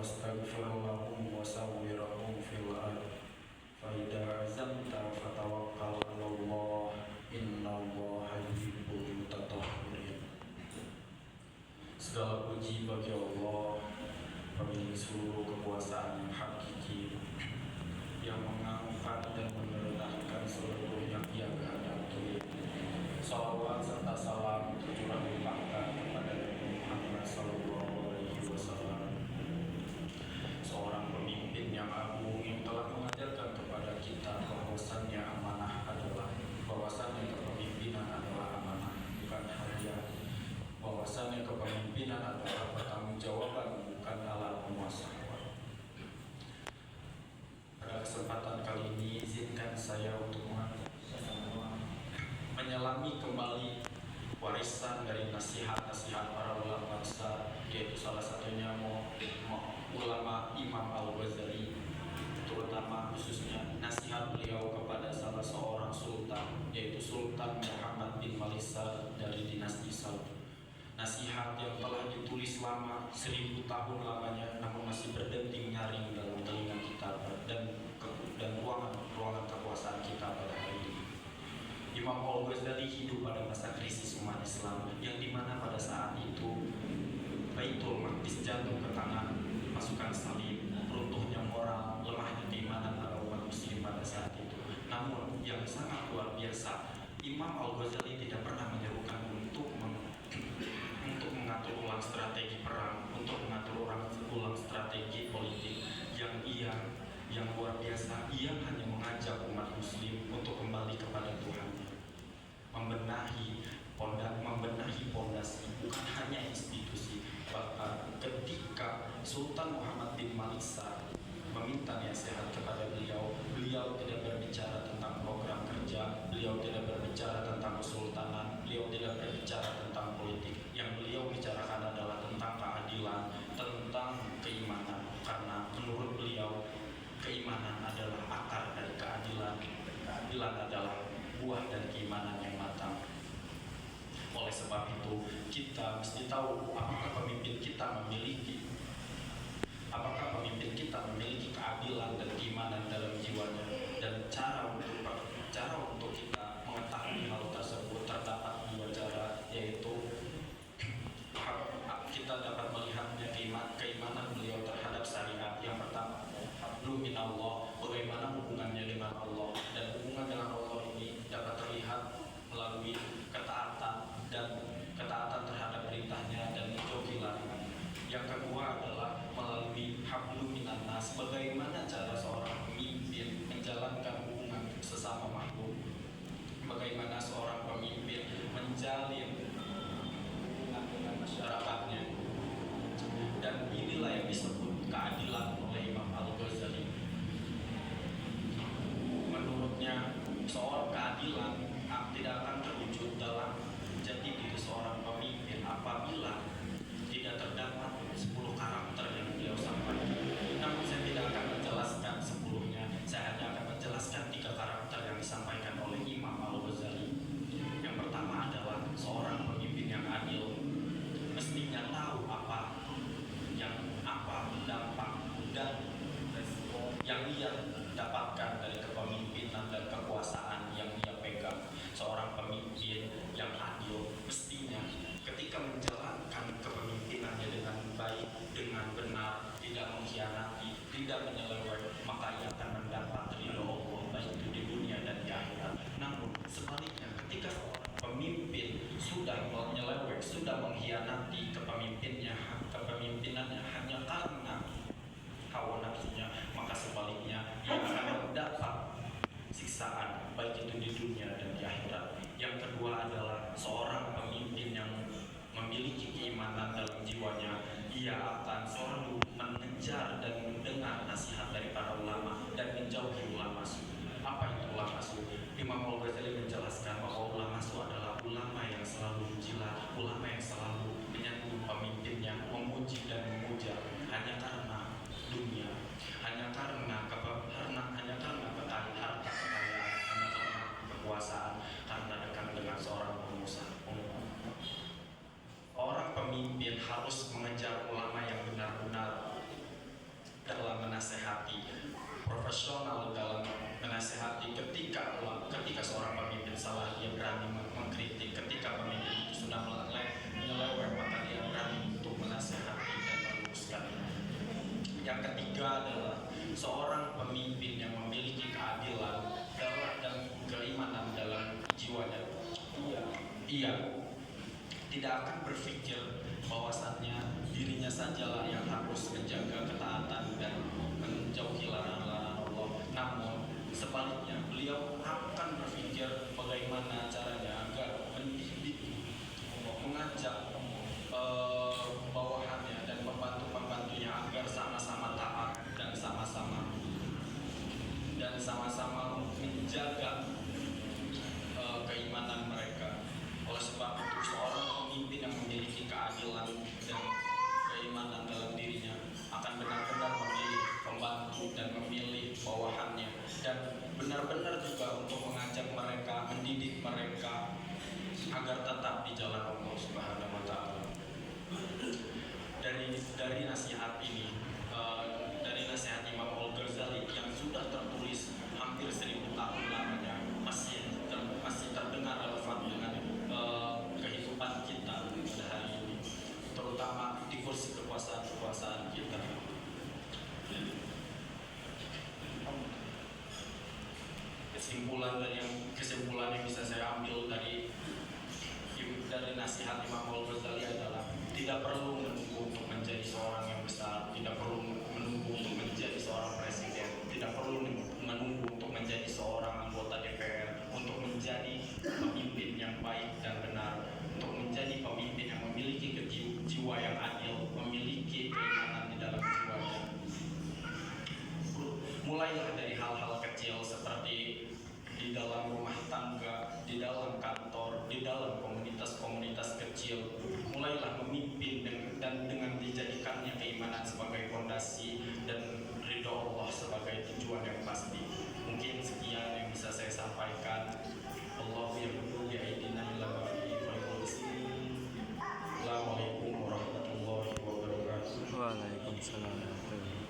واستغفر لهم وسوّرهم في الأرض فإذا عزمت فتوكل على الله إن الله يحب المتطهرين. Segala puji bagi Allah, pemilik seluruh kekuasaan yang hakiki, yang mengangkat dan memerintahkan seluruh yang Ia kehendaki. Salawat serta salam tercurah limpahkan kepada Nabi Muhammad SAW, seorang pemimpin yang agung yang telah mengajarkan kepada kita bahwasannya amanah adalah bahwasannya kepemimpinan adalah amanah, bukan hadiah. Bahwasannya kepemimpinan adalah pertanggungjawaban, bukan alat penguasa. Pada kesempatan kali ini izinkan saya untuk menyelami kembali warisan dari nasihat-nasihat para ulama besar, yaitu salah satunya ulama Imam Al-Ghazali, terutama khususnya nasihat beliau kepada salah seorang sultan, yaitu Sultan Muhammad bin Malisar dari dinasti Saud. Nasihat yang telah ditulis lama 1000 tahun lamanya, namun masih berdenting nyaring dalam telinga kita dan ruangan kekuasaan kita pada hari ini. Imam Al-Ghazali hidup pada masa krisis umat Islam, yang dimana pada saat itu Baitul Maqdis jatuh ke tangan pasukan salib, runtuhnya moral, lemahnya keimanan para umat muslim pada saat itu. Namun yang sangat luar biasa, Imam Al-Ghazali tidak pernah menyerukan untuk mengatur ulang strategi perang, untuk mengatur ulang strategi politik. Yang luar biasa, ia hanya mengajak umat muslim untuk kembali kepada Tuhan, membenahi pondasi, bukan hanya institusi. Bahkan ketika Sultan Muhammad bin Malisar meminta nasihat kepada beliau tidak berbicara tentang program kerja, beliau tidak berbicara tentang kesultanan, beliau tidak berbicara tentang politik. Yang beliau bicarakan adalah tentang keadilan, tentang keimanan, karena menurut beliau keimanan adalah akar dari keadilan. Keadilan adalah buah dari keimanan yang matang. Oleh sebab itu, kita mesti tahu apakah pemimpin kita memiliki keadilan dan keimanan dalam jiwanya, dan cara untuk kita mengetahui hal tersebut terdapat dua cara, yaitu kita dapat melihatnya keimanan beliau terhadap syariat. Yang pertama, hablum minallah, bagaimana hubungannya dengan Allah, dan hubungan dengan Allah ini dapat terlihat melalui ketaatan terhadap perintahnya dan menjauhi larangan. Yang kedua adalah melalui hablum minannas, bagaimana cara seorang pemimpin menjalankan hubungan sesama makhluk, bagaimana seorang pemimpin menjalin hubungan dengan masyarakatnya. Dan inilah yang disebut keadilan oleh Imam Al-Ghazali. Menurutnya, seorang keadilan tidak akan terwujud dalam jati diri seorang pemimpin apabila tidak terdapat 10 karakter yang beliau sampaikan. Namun saya tidak akan menjelaskan 10-nya, saya hanya akan menjelaskan 3 karakter yang disampaikan oleh Imam Al-Ghazali. Yang pertama adalah seorang pemimpin yang adil mestinya tahu apa dampak dan resiko yang ia dapatkan dari kepemimpinan dan kekuasaan yang ia pegang. Seorang pemimpin yang adil mestinya ketika menjalankan kepemimpinannya dengan baik, dengan benar, tidak mengkhianati, tidak menyeleweng, maka ia akan mendapat ridho Allah baik itu di dunia dan di akhirat. Namun sebaliknya, ketika seorang pemimpin sudah menyeleweng, sudah mengkhianati kepemimpinannya hanya karena hawa nafsunya, maka sebaliknya ia akan mendapat siksaan baik itu di dunia dan di akhirat. Yang kedua adalah seorang pemimpin yang memiliki keimanan dalam jiwanya, ia akan selalu mengejar dan mendengar nasihat dari para ulama dan menjauhi ulama su. Apa itu ulama su? Imam Al-Ghazali menjelaskan bahwa ulama su adalah ulama yang selalu menjilat, ulama yang selalu menyambut pemimpinnya, memuji dan memuja hanya karena dunia, hanya karena kekayaan, hanya karena kekuasaan, karena dekat dengan seorang pengusaha. Orang pemimpin harus mengejar ulama yang benar-benar ketiga adalah seorang pemimpin yang memiliki keadilan dan keimanan dalam jiwanya. Ia tidak akan berpikir bahwasannya dirinya sajalah yang harus menjaga ketaatan dan menjauhi larangan-larangan Allah. Namun sebaliknya, beliau akan berpikir bagaimana caranya agar mendidik, mengajak bawahannya dan pembantu-pembantunya agar sama-sama taat dan sama-sama menjaga keimanan mereka. Oleh sebab itu, seorang pemimpin yang memiliki keadilan dan keimanan dalam dirinya akan benar-benar memilih pembantu dan memilih bawahannya, dan benar-benar juga untuk mengajak mereka, mendidik mereka agar tetap di jalan Allah Subhanahu wa Ta'ala. Dari nasihat ini, dari nasihat Imam Al-Ghazali yang sudah tertulis hampir 1000 tahun lamanya, masih terdengar relevan dengan kehidupan kita pada hari ini, terutama di kursi kekuasaan kita. Kesimpulan yang bisa saya ambil dari nasihat Imam Al-Ghazali adalah tidak perlu menunggu untuk menjadi seorang yang besar, tidak perlu menunggu untuk menjadi seorang presiden, tidak perlu menunggu untuk menjadi seorang anggota DPR untuk menjadi pemimpin yang baik dan benar, untuk menjadi pemimpin yang memiliki jiwa yang adil, memiliki keimanan di dalam jiwanya. Mulailah dari hal-hal kecil seperti di dalam rumah tangga, di dalam kantor, di dalam komunitas-komunitas kecil. Mulailah memimpin dan dengan dijadikannya keimanan sebagai fondasi dan ridho Allah sebagai tujuan yang pasti. Mungkin sekian yang bisa saya sampaikan. Allahu yaqulu bi aidina ila ma fi Assalamualaikum warahmatullahi wabarakatuh. Waalaikumsalam warahmatullahi wabarakatuh.